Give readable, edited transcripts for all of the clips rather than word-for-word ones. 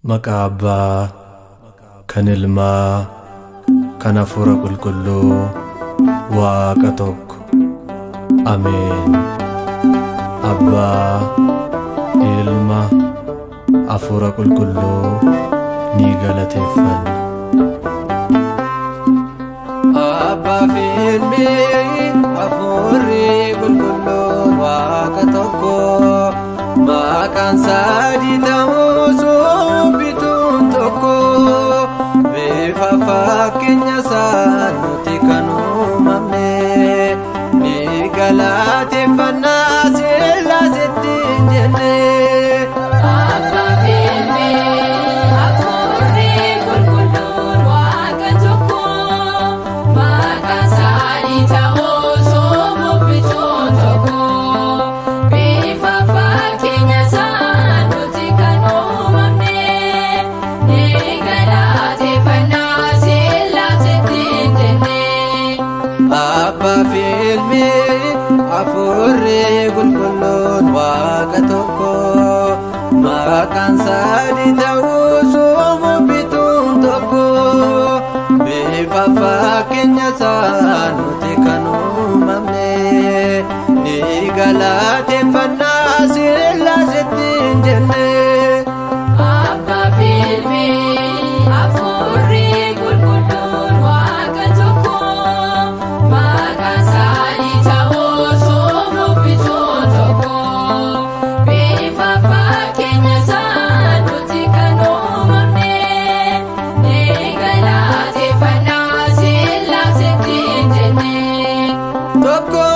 Maqaa Abbaa, kan Ilmaa, kan Hafuura Qulqulluu, Waaqa tokko. Ameen. Abbaa, Ilma, Hafuura Qulqulluu ni galateeffanna. Abbaa fi Ilmi, Hafuurri Qulqulluu, Waaqa tokko. Maqaan sadii ta'us bituun tokko. Bifa fakkeenya isaa nuti kan uumamne. Ni galateeffannaa Sillaaseetti jenne. Abbaa fi Ilmi, Hafuurri Qulqulluun Waaqa tokko. Maqaan sadii ta'us bituun tokko. Bifa fakkeenya isaa nuti kan uumamne. Ni galateeffannaa Sillaaseetti jenne. Abbaa fi Ilmi, Hafuurri Qulqulluun Waaqa tokko. Maqaan sadii ta'us bituun tokko. Bifa fakkeenya isaa nuti kan uumamne. Ni galateeffannaa Sillaaseetti jenne. Abbaa fi Ilmi, Hafuurri Qulqulluun Waaqa tokko. Maqaan sadii ta'us bituun tokko. Bifa fakkeenya isaa nuti kan uumamne. Ni galateeffannaa Sillaaseetti jenne. Tokko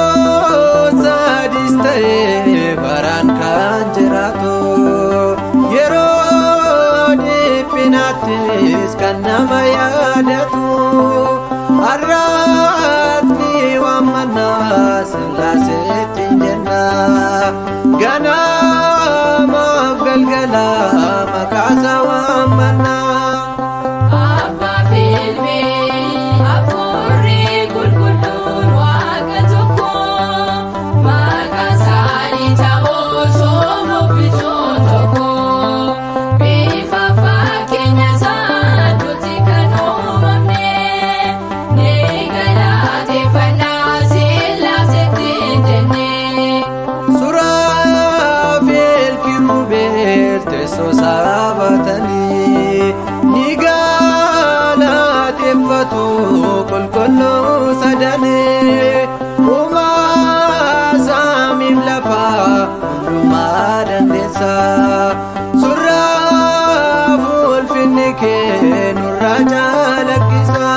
sadis ta'ee baraan kan jiraatu. Yeroo dhiphinaattis kan nama yaadatu. Har'aatti waammannaa Sillaaseetti jenna. Ganamaaf galgala maqaa isaa waammannaa. Abbaa fi Ilmi, Hafuurri Qulqulluun Waaqa tokko. Maqaan sadii ta'us bituun tokko. Bifa fakkeenya isaa nuti kan uumamne. Ni galateeffannaa Sillaaseetti jenne. Suraafeel kiirubeel teessoo saabatanii. Ni galateeffatu qulqulluu sadanii. Uumaa samiif lafaa hundumaa dandeessa. Surraaf ulfinni kee nurraa calaqqisa.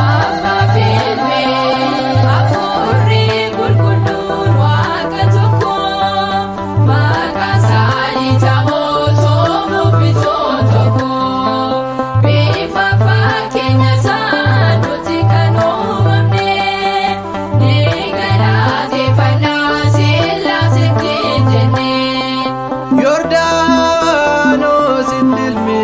Abbaa fi Ilmi, Hafuurri Qulqulluun Waaqa tokko. Maqaan sadii ta'us bituun tokko. Bifa fakkeenya isaa nuti kan uumamne. Ni galateeffannaa Sillaaseetti jenne. Yordaanositti ilmi